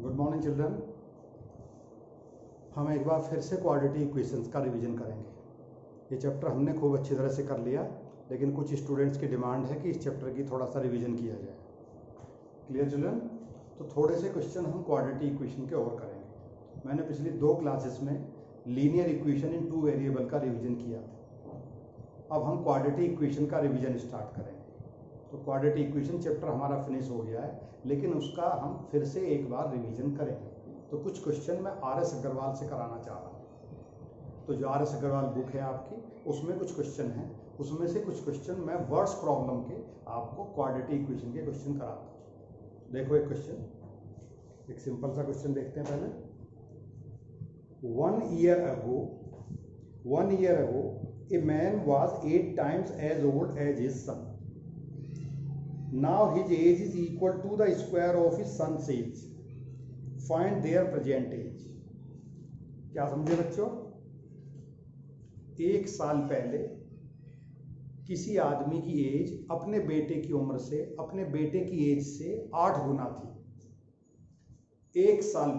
Good morning children. हम एक बार फिर से क्वाड्रेटिक इक्वेशंस का रिवीजन करेंगे। ये चैप्टर हमने खूब अच्छी तरह से कर लिया, लेकिन कुछ स्टूडेंट्स की डिमांड है कि इस चैप्टर की थोड़ा सा रिवीजन किया जाए। Clear children? तो थोड़े से क्वेश्चन हम क्वाड्रेटिक इक्वेशन के और करेंगे। मैंने पिछली 2 क्लासेस में लीनियर इक्वेशन इन 2 वेरिएबल का रिवीजन किया था। अब हम क्वाड्रेटिक इक्वेशन का रिवीजन स्टार्ट करेंगे। तो क्वाड्रेटिक इक्वेशन चैप्टर हमारा फिनिश हो गया है, लेकिन उसका हम फिर से एक बार रिवीजन करेंगे। तो कुछ क्वेश्चन मैं आर.एस. अग्रवाल से कराना चाह रहा हूँ। तो जो आर.एस. अग्रवाल बुक है आपकी, उसमें कुछ क्वेश्चन हैं, उसमें से कुछ क्वेश्चन मैं वर्ड्स प्रॉब्लम के आपको क्वाड्रेटिक इक्वेशन के क्वेश्चन कराता हूँ। देखो एक क्वेश्चन, एक सिंपल सा क्वेश्चन देखते हैं पहले। 1 year ago a man was 8 times as old as his son. Now his age is equal to the square of his son's age. Find their present age. क्या समझे बच्चों? 1 साल पहले किसी आदमी की एज अपने बेटे की उम्र से, अपने बेटे की एज से 8 गुना थी। 1 साल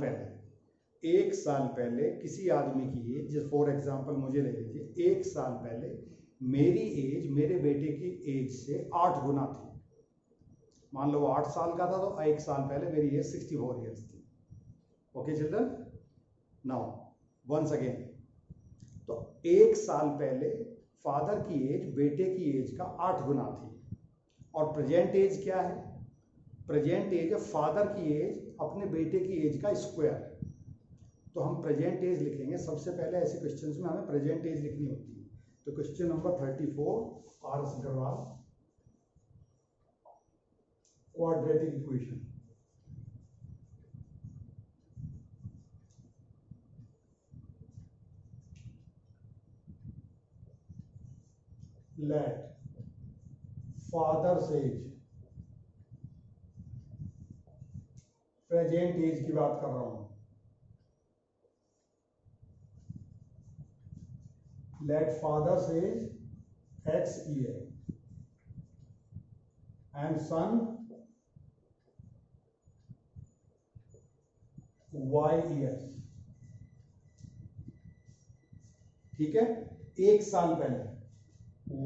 पहले किसी आदमी की एज, जैसे फॉर एग्जाम्पल मुझे ले लीजिए, 1 साल पहले मेरी एज मेरे बेटे की एज से 8 गुना थी। मान लो 8 साल का था, तो 1 साल पहले मेरी एज 64 ईयर्स थी। Okay children? Now once again, तो 1 साल पहले फादर की एज बेटे की एज का 8 गुना थी। और प्रेजेंट एज क्या है? प्रेजेंट एज है फादर की एज अपने बेटे की एज का स्क्वायर। तो हम प्रेजेंट एज लिखेंगे। सबसे पहले ऐसे क्वेश्चंस में हमें प्रेजेंट एज लिखनी होती है। तो question number 34 R S. Agarwal, quadratic equation. Let father's age, present age की बात कर रहा हूं, let father's age x year and son y years. ठीक है? 1 साल पहले,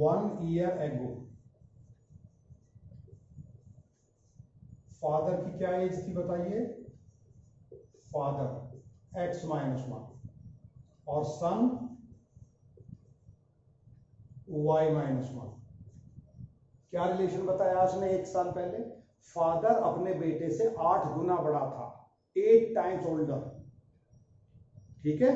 1 year ago, फादर की क्या एज थी बताइए? फादर x -1 और सन y -1। क्या रिलेशन बताया उसने? 1 साल पहले फादर अपने बेटे से 8 गुना बड़ा था, 8 टाइम्स ओल्डर। ठीक है?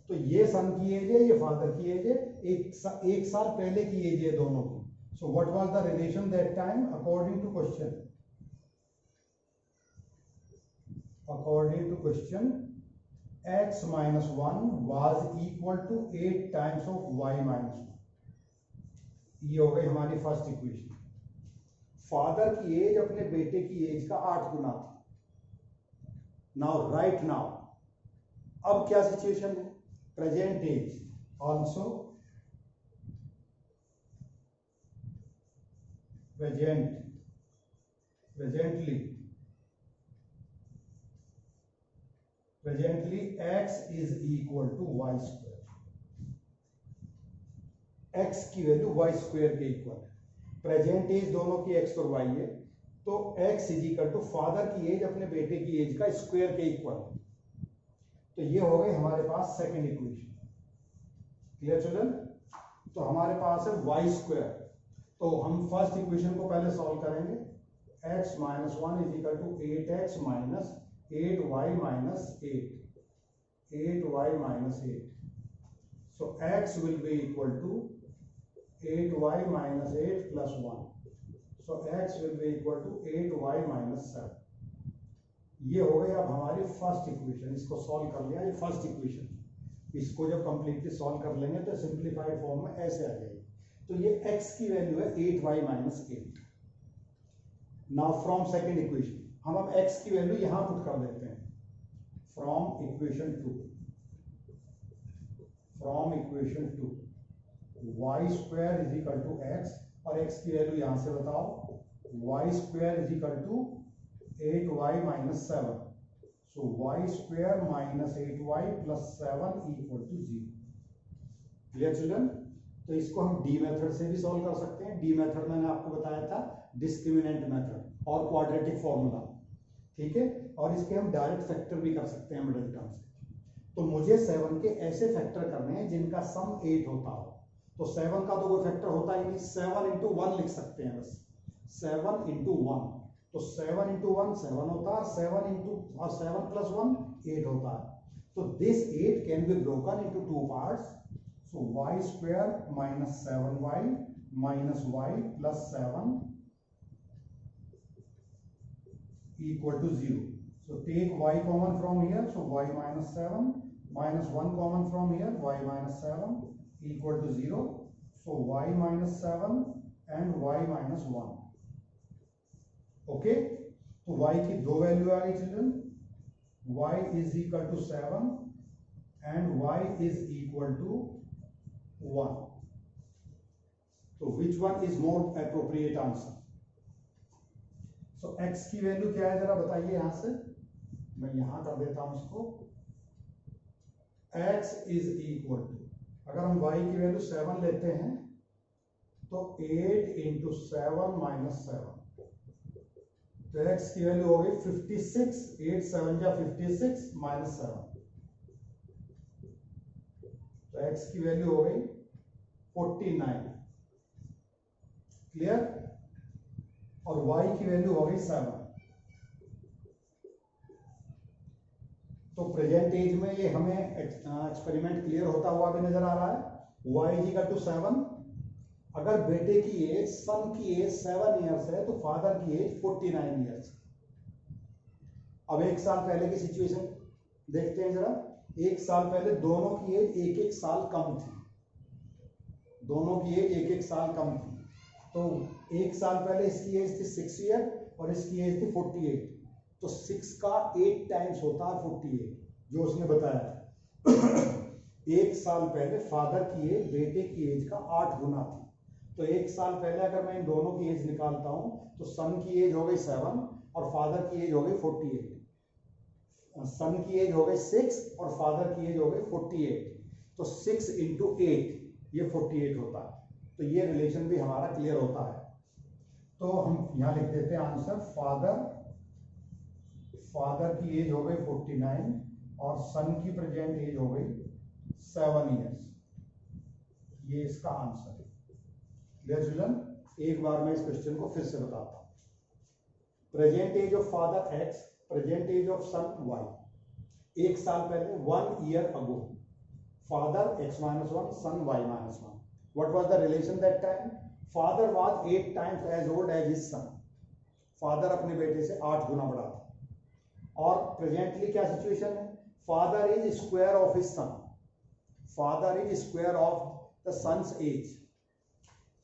तो ये सन की एज है, ये फादर की एज है। एक साल पहले की एज है दोनों की। So what was the relation that time according to question? According to question, x -1 was equal to 8 times of y -1। ये हो गई हमारी फर्स्ट इक्वेशन। फादर की एज अपने बेटे की एज का 8 गुना थी। नाउ राइट नाउ, अब क्या सिचुएशन है? Present age also presently x is equal to y square। x की वैल्यू y स्क्वायर के इक्वल है। प्रेजेंट एज दोनों की x और y है, तो x is equal to father की एज अपने बेटे की एज का स्क्वायर के इक्वल है। तो ये हो गई हमारे पास सेकंड इक्वेशन। Clear children? तो हमारे पास है y स्क्वायर। तो हम फर्स्ट इक्वेशन को पहले सॉल्व करेंगे। x -1 is equal to 8x minus 8y minus 8y minus 8। So x will be equal to 8y minus 8 plus 1। So x will be equal to 8y minus 7। ये हो गई अब हमारी फर्स्ट इक्वेशन। इसको solve कर लिया, ये फर्स्ट इक्वेशन। इसको जब कंप्लीटली सॉल्व कर लेंगे तो सिंप्लीफाइड फॉर्म में ऐसे आ जाएगी। तो ये x की वैल्यू है 8y minus 8। Now from second equation हम अब x की वैल्यू यहां पुट कर देते हैं। From equation 2 y square is equal to x, और x की वैल्यू यहां से बताओ। y square is equal to 8y minus 7। So y square minus 8y plus 7 equal to 0। Clear children? तो इसको हम डी मेथड से भी सॉल्व कर सकते हैं। डी मेथड मैंने आपको बताया था डिस्क्रिमिनेंट मेथड और क्वाड्रेटिक फॉर्मूला, ठीक है। और इसके हम डायरेक्ट फैक्टर भी कर सकते हैं मिडिल टर्म से। तो मुझे 7 के ऐसे फैक्टर करने हैं जिनका सम 8 होता हो। तो 7 का तो कोई फैक्टर होता ही नहीं, 7 इंटू 1 लिख सकते हैं बस, 7 इंटू 1। तो 7 इंटू 1 7 होता है, 7 इंटू और 7 प्लस 1 8 होता है। तो this 8 can be broken into 2 parts. So y square minus 7y minus y plus 7 equal to 0. So take y common from here, so y minus 7 minus 1 common from here, y minus 7 equal to 0. So y minus 7 and y minus 1. Okay, तो y की दो value आ गई children, y is equal to 7 and y is equal to 1. So which one is more appropriate answer? तो x की value क्या है जरा बताइए। यहां से मैं यहां कर देता हूं इसको, x इज इक्वल टू, अगर हम y की वैल्यू 7 लेते हैं तो 8 इंटू 7 माइनस 7, तो x की वैल्यू हो गई 56, 8 7 जा 56 माइनस 7, तो x की वैल्यू हो गई 49। क्लियर? और y की वैल्यू हो गई 7। तो प्रेजेंट एज में ये हमें एक्सपेरिमेंट क्लियर होता हुआ भी नजर आ रहा है। y is equal to 7। अगर बेटे की एज, सन की एज 7 इयर्स है तो फादर की एज 49 इयर्स। अब एक साल पहले की सिचुएशन देखते हैं जरा। एक साल पहले दोनों की एज एक एक साल कम थी, दोनों की एज एक एक साल कम थी। तो एक साल पहले इसकी एज थी 6 ईयर और इसकी एज थी 48। तो 6 का 8 टाइम्स होता है 48, जो उसने बताया। एक साल पहले फादर की एज बेटे की एज का 8 गुना थी। तो एक साल पहले अगर मैं इन दोनों की एज निकालता हूं तो सन की एज हो गई 7 और फादर की एज हो गई 48। सन की एज हो गई 6 और फादर की एज हो गई 48। तो 6 इंटू 8 ये 48 होता है। तो ये रिलेशन भी हमारा क्लियर होता है। तो हम यहां लिख देते हैं आंसर, फादर की एज हो गई 49 और सन की प्रेजेंट एज हो गई 7 इयर्स। ये इसका आंसर है। Clear children? एक बार मैं इस क्वेश्चन को फिर से बताता हूं। Present age of father x, present age of son y। एक साल पहले 1 year ago, father x minus 1, son y minus 1. What was the relation that time? Father was 8 times as old as his son. Father अपने बेटे से 8 गुना बड़ा था। और presently क्या सिचुएशन है? Father is square of his son. Father is square of the son's age.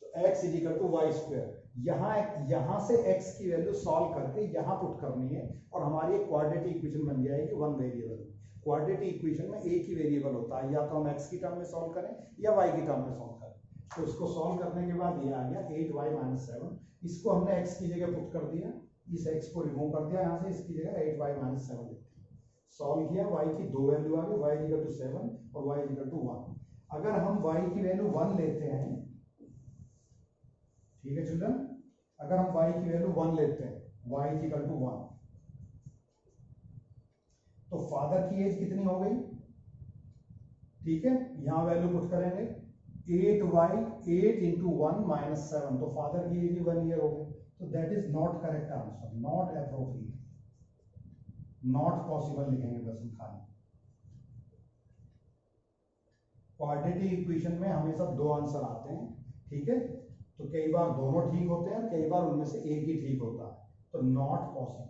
तो x is equal to y square. यहां से x की वैल्यू सॉल्व करके यहां पुट करनी है और हमारी एक क्वाड्रेटिक इक्वेशन बन जाएगी वन वेरिएबल। क्वाड्रेटिक इक्वेशन में एक ही वेरिएबल होता है, या तो हम x की टर्म में सॉल्व करें या y की टर्म में सॉल्व करें। तो इसको सॉल्व करने के बाद ये आ गया 8y माइनस 7। इसको हमने x की जगह पुट कर दिया, इस x को रिमूव कर दिया यहाँ से, इसकी जगह 8y माइनस 7 लिख दिया। सॉल्व किया, y की दो वैल्यू आ गई, y इक्वल टू 7 और y इक्वल टू 1। अगर हम y की वैल्यू 1 लेते हैं, ठीक है चिल्ड्रन, अगर हम y की वैल्यू 1 लेते हैं, y इक्वल टू 1, तो फादर की एज कितनी हो गई? ठीक है, यहां वैल्यू पुट करेंगे 8y, 8 इंटू 1 माइनस 7, तो फादर की एज 1 ईयर हो गई। तो that is not correct answer, not appropriate, not possible लिखेंगे बस हम खाली। क्वाड्रेटिक इक्वेशन में हमेशा दो आंसर आते हैं, ठीक है। तो कई बार दोनों ठीक होते हैं, कई बार उनमें से एक ही ठीक होता है, तो not possible.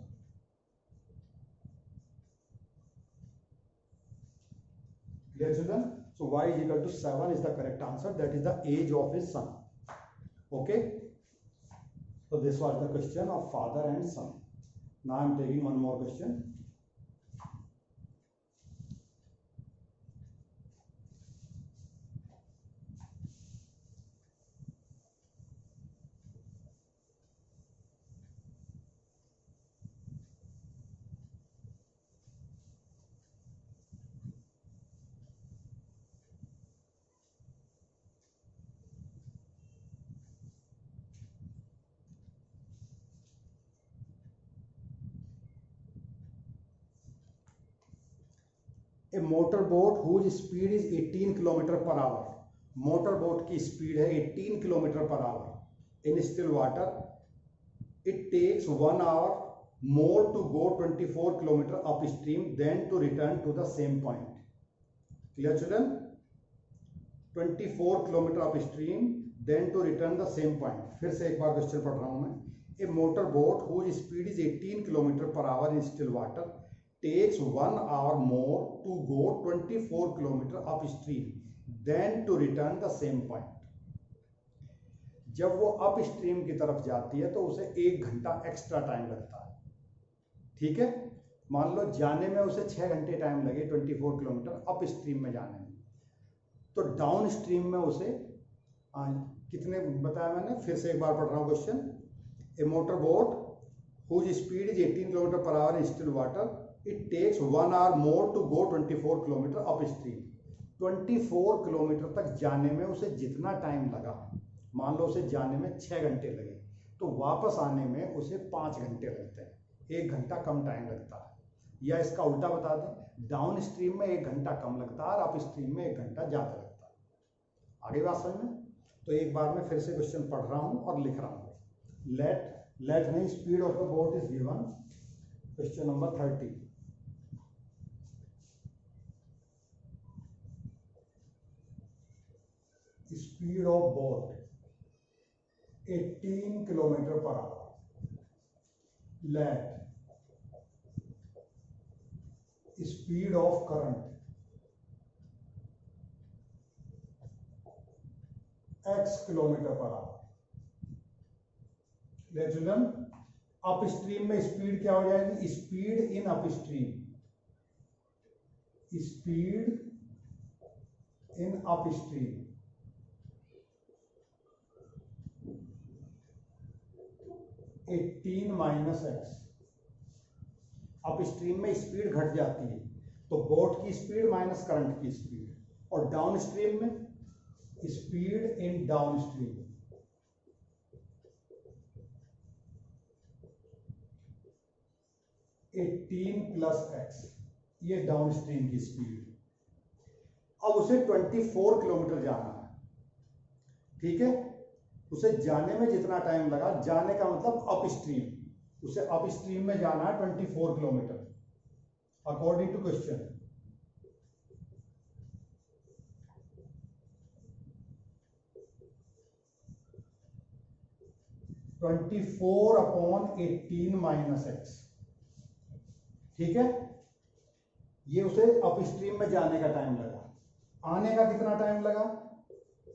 Clear children? So y is equal to 7 is the correct answer. That is the age of his son. Okay. So this was the question of father and son. Now I am taking one more question. A motor boat whose speed is 18 kilometre per hour, motor boat की speed है 18 kilometre per hour in still water, it takes 1 hour more to go 24 kilometer upstream than to return to the same point. Clear children? 24 kilometer upstream then to return the same point. फिर से एक बार question पढ़ रहा हूं मैं. A motor boat whose speed is 18 kilometer per hour in still water takes 1 hour more to go 24 kilometer upstream than to return the same point. जब वो up stream की तरफ जाती है तो उसे 1 घंटा एक्स्ट्रा टाइम लगता है. ठीक है, मान लो जाने में उसे 6 घंटे टाइम लगे 24 किलोमीटर अप स्ट्रीम में जाने में, तो डाउन स्ट्रीम में उसे कितने बताया मैंने, फिर से एक बार पढ़ रहा हूँ question. A motor boat whose speed is 18 kilometre per hour in still water, it takes 1 hour more to go 24 kilometre upstream. 24 kilometre तक जाने में उसे जितना टाइम लगा, मान लो उसे जाने में 6 घंटे लगे, तो वापस आने में उसे 5 घंटे लगते हैं, 1 घंटा कम टाइम लगता है. या इसका उल्टा बता दें, डाउन स्ट्रीम में 1 घंटा कम लगता है और अप स्ट्रीम में 1 घंटा ज़्यादा लगता है. आगे बात समझ में? तो एक बार मैं फिर से क्वेश्चन पढ़ रहा हूँ और लिख रहा हूँ. लेट नहीं, speed of the boat is given. Question number 30. Speed of boat 18 kilometre per our. Let speed of current x kilometre per our. ले चिल्ड्रन, अप स्ट्रीम में स्पीड क्या हो जाएगी? Speed in up stream, speed in up stream 18 minus x. Up stream में speed घट जाती है तो बोट की स्पीड माइनस करंट की स्पीड, और डाउन स्ट्रीम में speed in down stream 18 plus x, ये डाउन स्ट्रीम की स्पीड. अब उसे 24 किलोमीटर जाना है. ठीक है, उसे जाने में जितना टाइम लगा, जाने का मतलब अप स्ट्रीम, उसे अप स्ट्रीम में जाना है 24 kilometre according to question. (24 upon 18 minus x). ठीक है, ये उसे अप स्ट्रीम में जाने का टाइम लगा. आने का कितना टाइम लगा?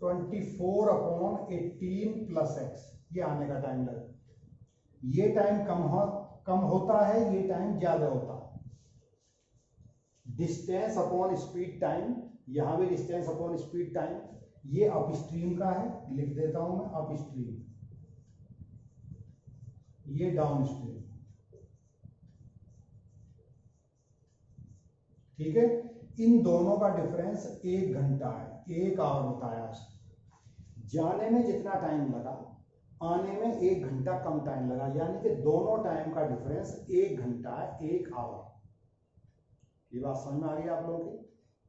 24 अपॉन 18 प्लस एक्स, ये आने का टाइम लगा. ये टाइम कम होता है, ये टाइम ज्यादा होता है. डिस्टेंस अपॉन स्पीड टाइम, यहां भी डिस्टेंस अपॉन स्पीड टाइम. ये अप स्ट्रीम का है, लिख देता हूं मैं अप स्ट्रीम, ये डाउन स्ट्रीम. ठीक है, इन दोनों का डिफरेंस 1 घंटा है, 1 आवर बताया. जाने में जितना टाइम लगा, आने में 1 घंटा कम टाइम लगा, यानी कि दोनों टाइम का डिफरेंस 1 घंटा है, 1 आवर. ये बात समझ में आ गई आप लोगों की?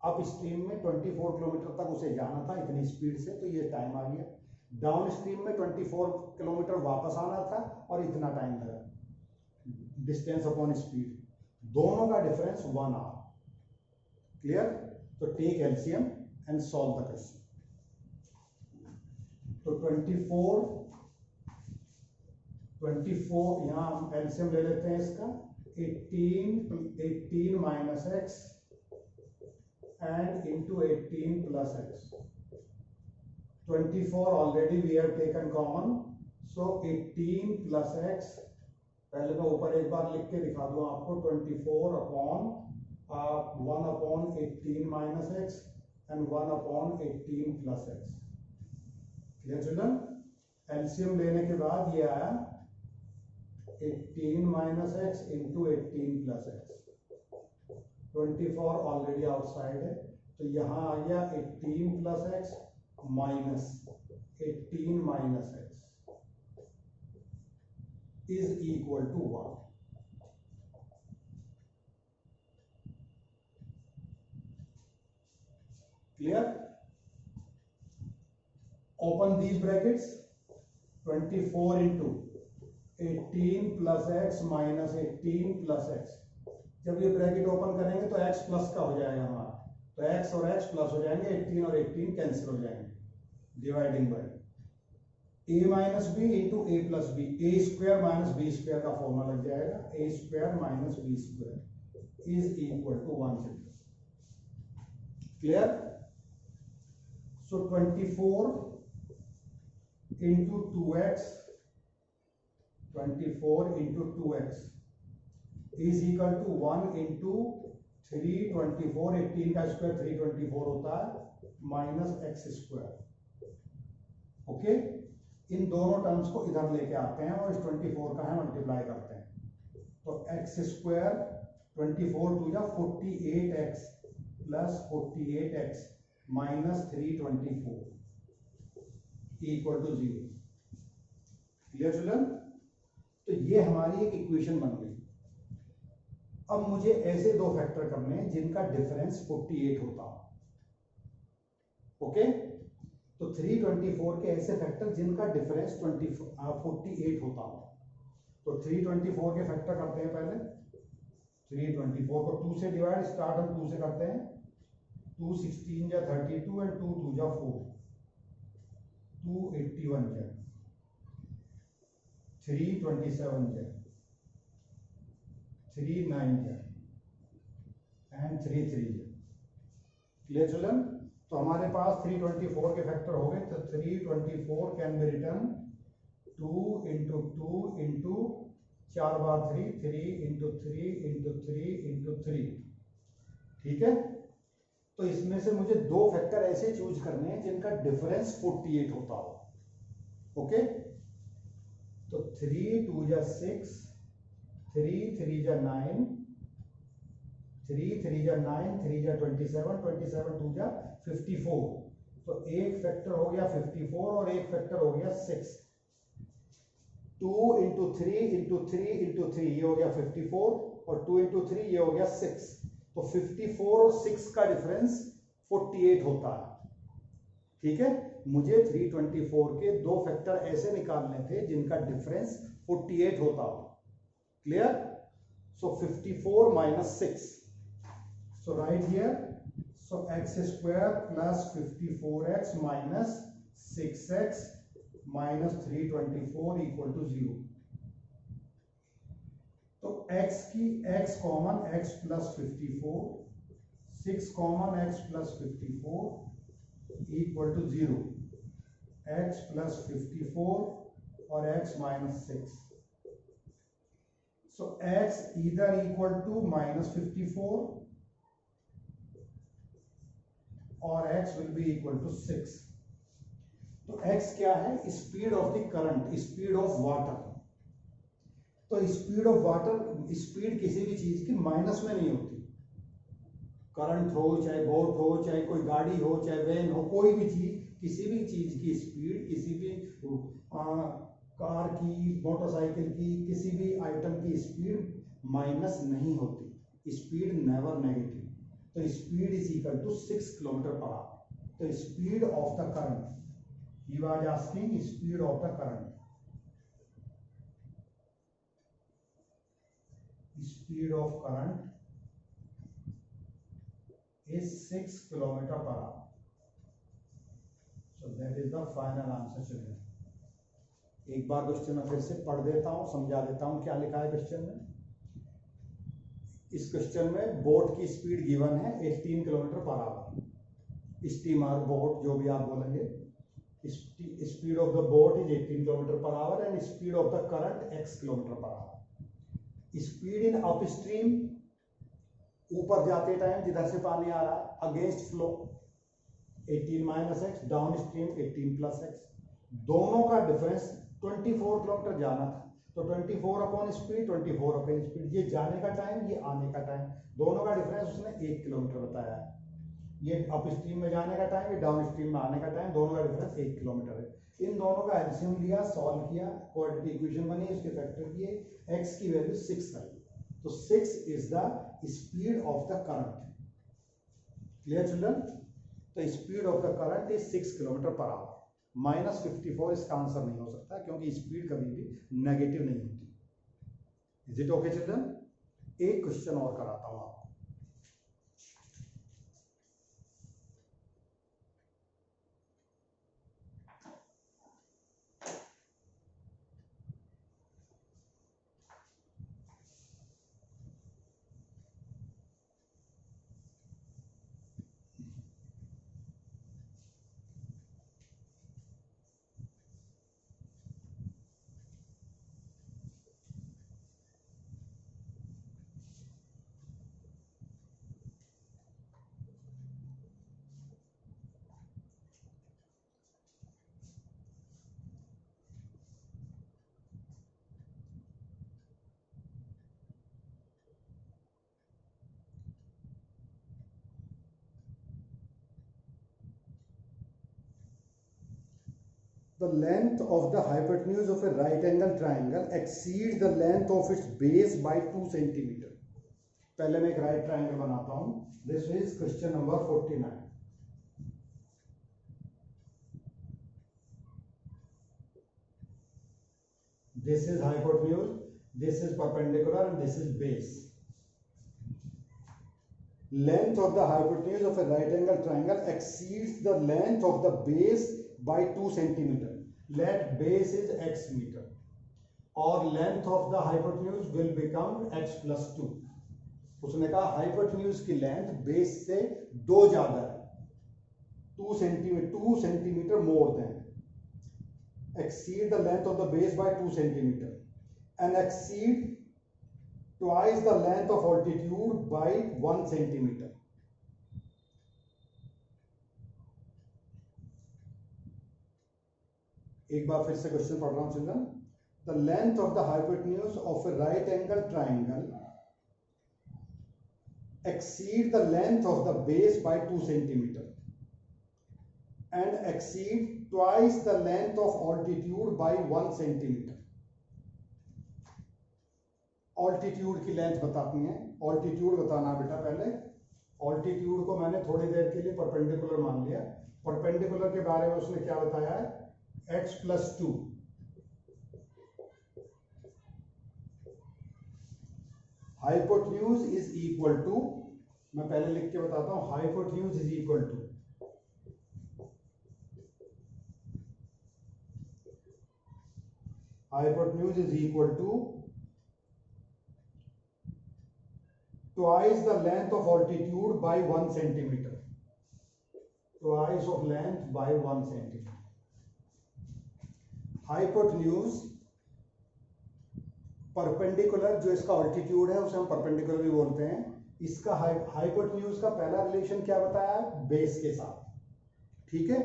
अप स्ट्रीम में 24 किलोमीटर तक उसे जाना था इतनी स्पीड से, तो ये टाइम आ गया. डाउन स्ट्रीम में 24 किलोमीटर वापस आना था और इतना टाइम लगा. डिस्टेंस अपॉन स्पीड, दोनों का डिफरेंस 1 आवर. क्लियर? तो take LCM and solve the question. तो 24 यहां हम एलसीएम ले लेते हैं इसका. 18 minus x and into 18 plus x. 24 already we have taken common, so 18 plus x. पहले मैं ऊपर एक बार लिख के दिखा दूं आपको. 24 upon 1 upon 18 minus x and 1 upon 18 plus x. Clear children? LCM लेने के बाद ये आया 18 minus x into 18 plus x. 24 already outside है, तो यहां आ गया 18 plus x minus 18 minus x is equal to 1. Clear? Open these brackets, 24 into 18 plus x minus 18 plus x. जब ये ब्रैकेट ओपन करेंगे तो x प्लस का हो जाएगा हमारा, तो x और x प्लस हो जाएंगे, 18 और 18 कैंसिल हो जाएंगे, dividing by a minus B into A plus B, A square minus B square का फॉर्मूला लग जाएगा, A square minus B square is equal to 1 children. Clear? So 24 into 2x, 24 into 2x is equal to 1 into 324, 18 का square 324 होता है, minus X square. Okay, इन दोनों terms को इधर लेके आते हैं और इस 24 का है मल्टीप्लाई करते हैं, तो एक्स स्क्वायर 24 टू जा 48x plus 48x minus 324 equal to 0। Clear children? तो ये हमारी एक इक्वेशन बन गई। अब मुझे ऐसे दो फैक्टर करने हैं जिनका डिफरेंस 48 होता हो। ओके, तो 324 के ऐसे फैक्टर जिनका डिफरेंस 48 होता हो। तो 324 के फैक्टर करते हैं पहले। 324 को 2 से डिवाइड, स्टार्ट हम 2 से करते हैं। 2 16 जा 32 एंड 2 2 जा 4, 2 81 जा 3 27 जा 3 9 जा एंड 3 3 जा। Clear children? तो हमारे पास 324 के फैक्टर हो गए, तो 324 can be return 2 into 2 into 4 bar 3, 3 into 3 into 3 into 3। ठीक है, तो इसमें से मुझे दो फैक्टर ऐसे चूज करने हैं जिनका डिफरेंस 48 होता हो। ओके, तो 3 2 जा 6, 3 3 जा 9, 3 3 जा 9, 3 जा 27, 27 2 जा 54। तो एक फैक्टर हो गया 54 और एक फैक्टर हो गया 6। 2 इंटू 3 इंटू 3 इंटू 3 ये हो गया 54 और 2 इंटू 3 ये हो गया 6। तो 54 और 6 का डिफरेंस 48 होता है। ठीक है, मुझे 324 के दो फैक्टर ऐसे निकालने थे जिनका डिफरेंस 48 होता हो। Clear? So 54 minus 6, so right here, so x square plus 54x minus 6x minus 324 equal to 0। तो x की x common, x plus 54, 6 common, x plus 54 equal to 0, x plus 54 और x minus 6। so x either equal to minus 54 और x will be equal to 6। तो x क्या है? Speed of the current, speed of water. तो speed of water, speed किसी भी चीज की माइनस में नहीं होती। करंट हो, चाहे बोट हो, चाहे कोई गाड़ी हो, चाहे वैन हो, कोई भी चीज, किसी भी चीज की स्पीड, किसी भी कार की, मोटरसाइकिल की, किसी भी आइटम की स्पीड माइनस नहीं होती। Speed never negative. तो speed is equal to 6 kilometre per hour. तो speed of the current, he was asking speed of the current, speed of current is 6 kilometer per hour. So that is the final answer children. एक बार question में फिर से पढ़ देता हूँ, समझा देता हूँ क्या लिखा है क्वेश्चन में। इस क्वेश्चन में बोट की स्पीड गिवन है 18 kilometre per our. Steamer, boat, जो भी आप बोलेंगे, speed of the boat is 18 kilometre per our and speed of the current x kilometre per our. Speed in upstream, ऊपर जाते टाइम जिधर से पानी आ रहा है, against flow 18 minus x, down stream 18 plus x. दोनों का डिफरेंस 24 किलोमीटर जाना था, तो 24 अपॉन स्पीड, 24 अपॉन स्पीड, ये जाने का टाइम, ये आने का टाइम, दोनों का डिफरेंस उसने 1 किलोमीटर बताया है। ये अप स्ट्रीम में जाने का टाइम, ये डाउन स्ट्रीम में आने का टाइम, दोनों का डिफरेंस 1 किलोमीटर है। इन दोनों का एलसीएम लिया, सॉल्व किया, क्वाड्रेटिक इक्वेशन बनी, उसके फैक्टर किए, एक्स की वैल्यू 6 कर ली। तो 6 is the speed of the current. Clear children? तो speed of the current is 6 kilometre per hour. -54 इसका आंसर नहीं हो सकता क्योंकि स्पीड कभी भी नेगेटिव नहीं होती। Is it okay children? एक क्वेश्चन और कराता हूं आपको। The length of the hypotenuse of a right angle triangle exceeds the length of its base by 2 centimeter. पहले मैं एक राइट ट्रायंगल बनाता हूं। This is question number 49। This is hypotenuse, this is perpendicular, and this is base. Length of the hypotenuse of a right angle triangle exceeds the length of the base by 2 centimeter. Let base is x meter, or length of the hypotenuse will become x plus 2. उसने कहा hypotenuse की length base से 2 ज्यादा है, 2 centimeter more than, exceed the length of the base by 2 centimeter, and exceed twice the length of altitude by 1 centimeter. एक बार फिर से question पढ़ रहा हूं children. The length of the hypotenuse of A right angle triangle exceed the length of the base by 2 centimeter and exceed twice the length of altitude by 1 centimeter. Altitude की length बताती हैं। Altitude बताना बेटा पहले। Altitude को मैंने थोड़ी देर के लिए परपेंडिकुलर मान लिया। परपेंडिकुलर के बारे में उसने क्या बताया है? x plus 2। Hypotenuse is equal to, मैं पहले लिख के बताता हूं, hypotenuse is equal to twice the length of altitude by 1 centimeter. Twice of length by 1 centimeter. Hypotenuse perpendicular, जो इसका ऑल्टीट्यूड है उसे हम परपेंडिकुलर भी बोलते हैं। इसका हाइपोटेन्यूज का पहला रिलेशन क्या बताया है? बेस के साथ। ठीक है।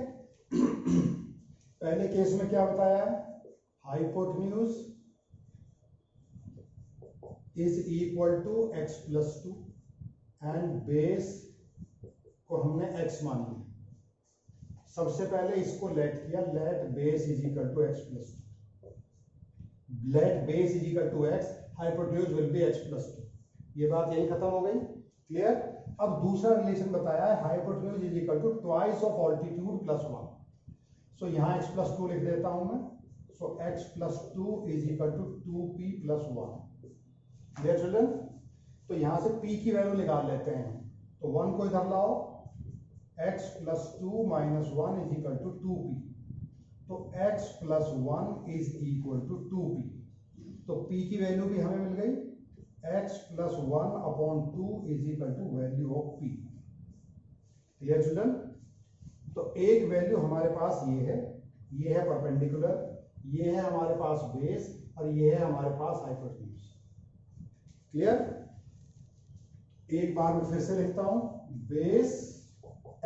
पहले केस में क्या बताया है? Hypotenuse is equal to x plus 2 and base को हमने x मान लिया। सबसे पहले इसको लेट किया, let base is equal to x plus 2। Let base is equal to x, hypotenuse will be x plus 2। ये बात यही खत्म हो गई। क्लियर? अब दूसरा रिलेशन बताया है, hypotenuse is equal to twice of altitude plus 1। So यहां x प्लस 2 लिख देता हूं मैं। So x plus 2 is equal to 2p plus 1। Clear children? तो यहां से p की वैल्यू निकाल लेते हैं। तो 1 को इधर लाओ, x plus 2 minus 1 is equal to 2p। तो x plus 1 is equal to 2p। तो p की वैल्यू भी हमें मिल गई, x plus 1 upon 2 is equal to value of p। Clear children? तो एक वैल्यू हमारे पास ये है परपेंडिकुलर, ये है हमारे पास बेस, और ये है हमारे पास हाइपोटेन्यूज। क्लियर? एक बार मैं फिर से लिखता हूं, base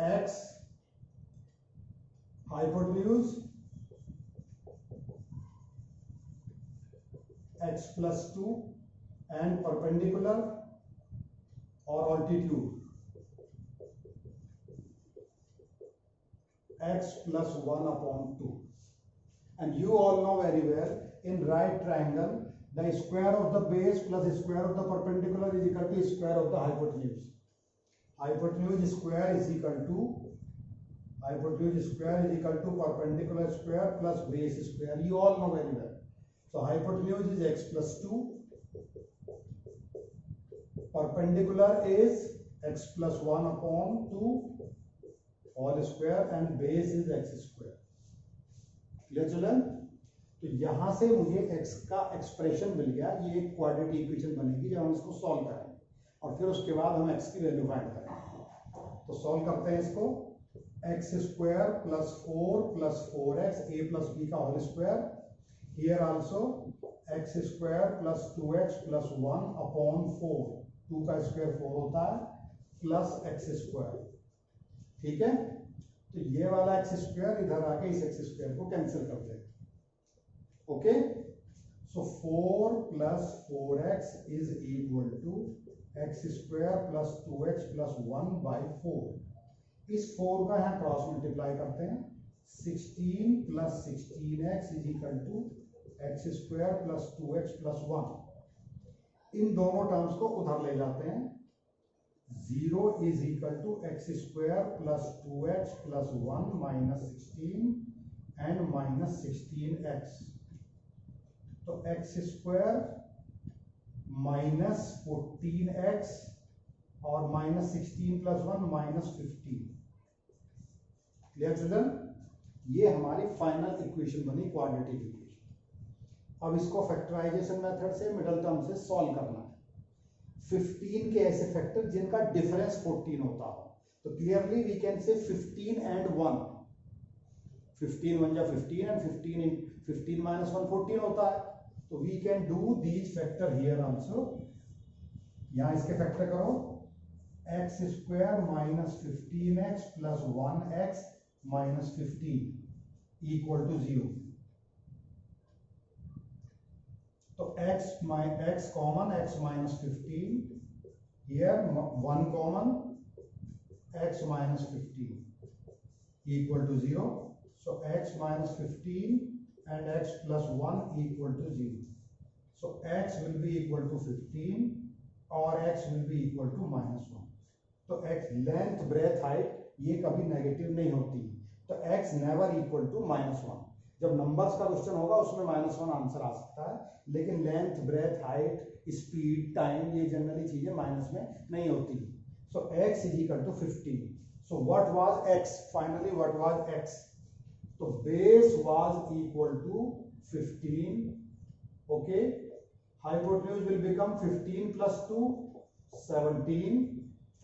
x, hypotenuse x plus 2 and perpendicular और altitude x plus 1 upon 2. And you all know very well, in right triangle, the square of the base plus square of the perpendicular is equal to square of the hypotenuse. Hypotenuse square is equal to hypotenuse square is equal to perpendicular square plus base square. You all know very well. So hypotenuse is x plus 2, perpendicular is x plus 1 upon 2 whole square and base is x square. Clear children? तो यहां से मुझे x का expression मिल गया. ये एक quadratic equation बनेगी जब हम इसको सॉल्व करेंगे और फिर उसके बाद हम x की वैल्यू फाइंड करेंगे. तो सॉल्व करते हैं इसको. X square plus 4 plus 4x a plus b का whole square. Here also x square plus 2x plus 1 upon 4. 2 का स्क्वायर 4 होता है प्लस एक्स स्क्वायर. ठीक है, तो ये वाला एक्स स्क्वायर इधर आके इस एक्स स्क्वायर को कैंसिल कर देगा. Okay, so 4 plus 4x is equal to x square plus 2x plus 1 by 4. इस 4 का यहाँ क्रॉस मल्टीप्लाई करते हैं. 16 plus 16x is equal to x square plus 2x plus 1. इन दोनों टर्म्स को उधर ले जाते हैं. 0 is equal to x square plus 2x plus 1 minus 16 and minus 16x. तो एक्स स्क्वायर माइनस 14x और minus 16 plus 1 minus 15. Clear children? ये हमारी फाइनल इक्वेशन बनी, क्वाड्रेटिक इक्वेशन. अब इसको फैक्टराइजेशन मेथड से मिडल टर्म से सॉल्व करना है. 15 के ऐसे फैक्टर जिनका डिफरेंस 14 होता हो. तो clearly we can say 15 and 1. 15 1 जा 15 एंड 15 माइनस 1 14 होता है. तो we can do these factor here also. यहां इसके फैक्टर करो. X square minus 15x plus 1x minus 15 equal to 0. तो x common, x minus 15, here 1 common, x minus 15 equal to 0. So x minus 15 and x plus 1 equal to 0. So x will be equal to 15 or x will be equal to minus 1. तो x length breadth height ये कभी negative नहीं होती. तो x never equal to -1. जब numbers का question होगा उसमें -1 आंसर आ सकता है, लेकिन length breadth height speed time ये जनरली चीजें माइनस में नहीं होती. So x is equal to 15. So what was x? Finally what was x? तो base was equal to 15. Okay, hypotenuse will become 15 plus 2 17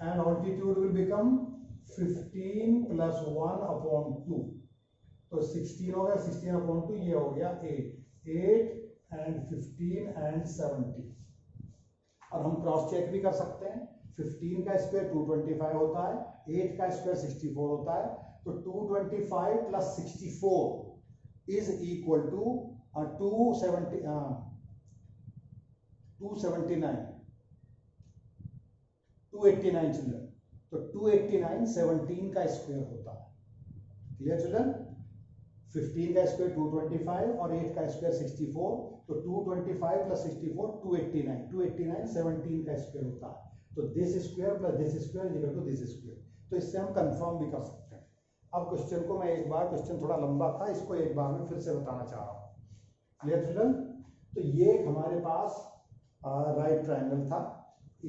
and altitude will become 15 plus 1 upon 2. तो 16 हो गया, 16 upon 2 ये हो गया 8 and 15 and 17. और हम cross check भी कर सकते हैं. 15 का स्क्वायर 225 होता है, 8 का स्क्वायर 64 होता है. तो 225 plus 64 is equal to 279. 289 children. तो 289 17 का स्क्वायर होता है. Clear children? 15 का स्क्वायर 225 और 8 का स्क्वायर 64. तो 225 प्लस 64 289. 289 17 का स्क्वायर होता है. तो this square plus this square is equal to this square. तो इससे हम कंफर्म भी कर सकते हैं. अब क्वेश्चन को मैं एक बार, क्वेश्चन थोड़ा लंबा था, इसको एक बार में फिर से बताना चाह रहा हूँ. Clear children? तो ये हमारे पास राइट ट्रायंगल था.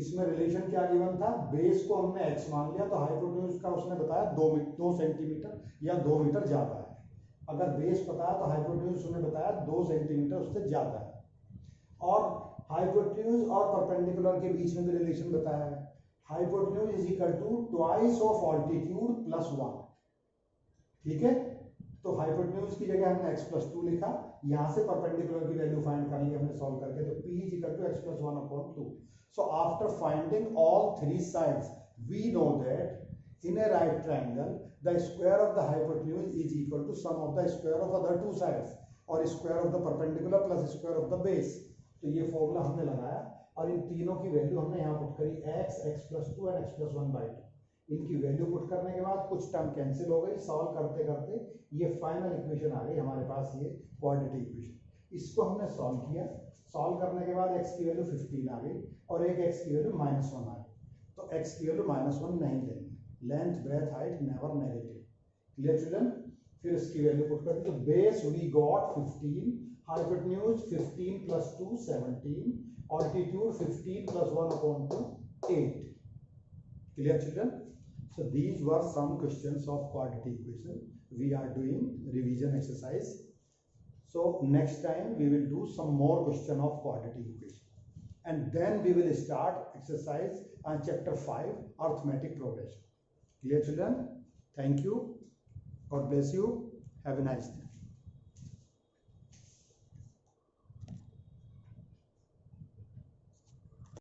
इसमें रिलेशन क्या गिवन था? बेस को हमने x मान लिया, तो हाइपोटेन्यूज का उसने बताया 2 सेंटीमीटर या 2 मीटर ज्यादा है. अगर बेस पता है तो हाइपोटेन्यूज उसने बताया 2 सेंटीमीटर उससे ज्यादा है. और हाइपोटेन्यूज और परपेंडिकुलर के बीच में भी रिलेशन बताया है. Hypotenuse is equal to twice of altitude plus 1. ठीक है, तो हाइपोटेन्यूज की जगह हमने x प्लस 2 लिखा. यहां से परपेंडिकुलर की वैल्यू फाइंड कर ली हमने सॉल्व करके. तो p is equal to x plus 1 upon 2. So after finding all 3 sides we know that in a right triangle the square of the hypotenuse is equal to sum of the square of other 2 sides और square of the perpendicular plus square of the base. तो ये formula हमने लगाया और इन तीनों की value हमने यहाँ पुट करी. x plus 2 and x plus 1 by 2. इनकी वैल्यू पुट करने के बाद कुछ टर्म कैंसिल हो गई. सॉल्व करते करते ये फाइनल इक्वेशन आ गई हमारे पास, ये क्वाड्रेटिक इक्वेशन. इसको हमने सॉल्व किया. सॉल्व करने के बाद x की वैल्यू 15 आ गई और एक x की वैल्यू -1 आ गई. तो x की वैल्यू -1 नहीं लेंगे. Length breadth height never negative. Clear children? फिर इसकी वैल्यू पुट कर दी, तो base we got 15, hypotenuse 15 plus 2 17, altitude 15 plus 1/2 8. Clear children? So these were some questions of quadratic equation. We are doing revision exercise. So next time we will do some more question of quadratic equation, and then we will start exercise on chapter 5, arithmetic progression. Clear children? Thank you. God bless you. Have a nice day.